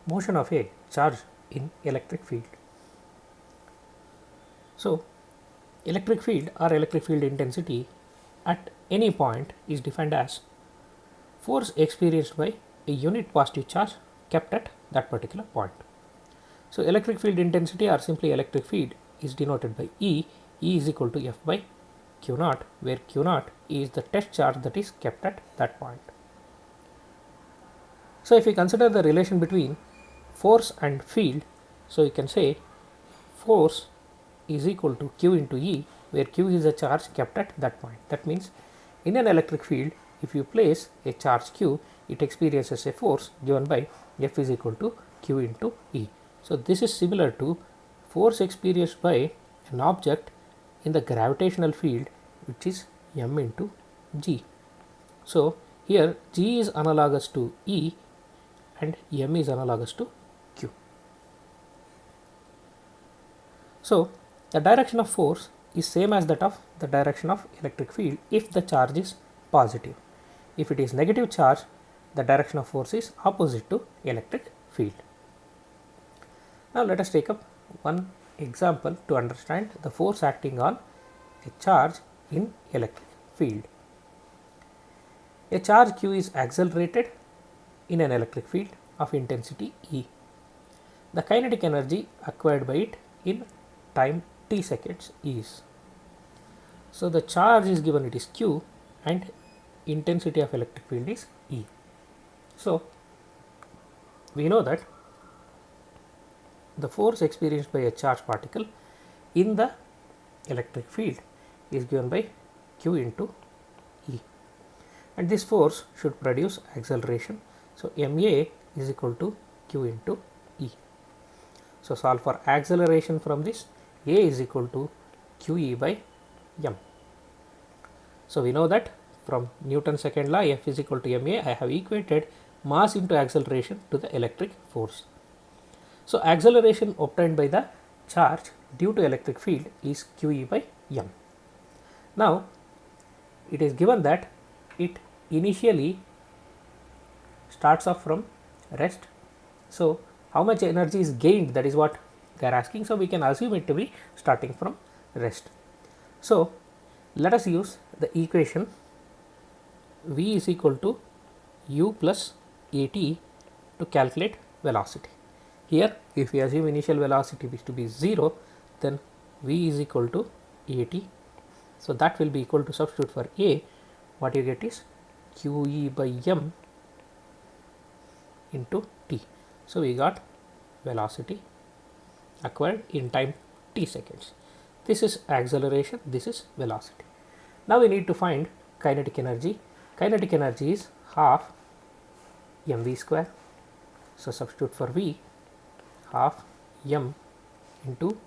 motion of a charge in electric field. So, electric field or electric field intensity at any point is defined as force experienced by a unit positive charge kept at that particular point. So, electric field intensity or simply electric field is denoted by E. E is equal to F by Q naught, where Q naught is the test charge that is kept at that point. So, if we consider the relation between force and field, so you can say force is equal to Q into E, where Q is the charge kept at that point. That means in an electric field, if you place a charge Q, it experiences a force given by F is equal to Q into E. So, this is similar to force experienced by an object in the gravitational field, which is M into G. So, here G is analogous to E and M is analogous to Q. So, the direction of force is same as that of the direction of electric field if the charge is positive. If it is negative charge, the direction of force is opposite to electric field. Now, let us take up one example to understand the force acting on a charge in electric field. A charge Q is accelerated in an electric field of intensity E. The kinetic energy acquired by it in time t seconds is. So, the charge is given, it is Q, and intensity of electric field is E. So, we know that the force experienced by a charged particle in the electric field is given by Q into E, and this force should produce acceleration. So, ma is equal to Q into E. So, solve for acceleration from this. A is equal to QE by m. So, we know that from Newton's second law, F is equal to ma, I have equated mass into acceleration to the electric force. So, acceleration obtained by the charge due to electric field is QE by m. Now, it is given that it initially starts off from rest. So, how much energy is gained, that is what they are asking. So, we can assume it to be starting from rest. So, let us use the equation V is equal to U plus AT to calculate velocity. Here, if we assume initial velocity is to be 0, then V is equal to AT. So, that will be equal to, substitute for A, what you get is QE by m into t. So, we got velocity acquired in time t seconds. This is acceleration, this is velocity. Now, we need to find kinetic energy. Kinetic energy is half mv square. So, substitute for V, half m into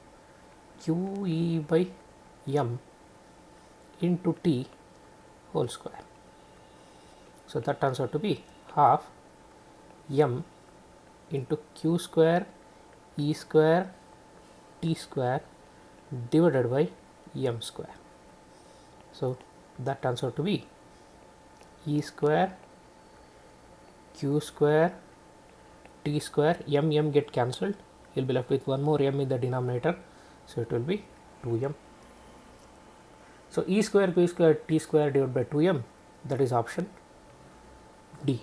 QE by m into t whole square. So, that turns out to be half m into q square e square t square divided by m square. So, that turns out to be e square q square t square, m get cancelled, you will be left with one more m in the denominator. So, it will be 2m. So, e square q square t square divided by 2m, that is option D.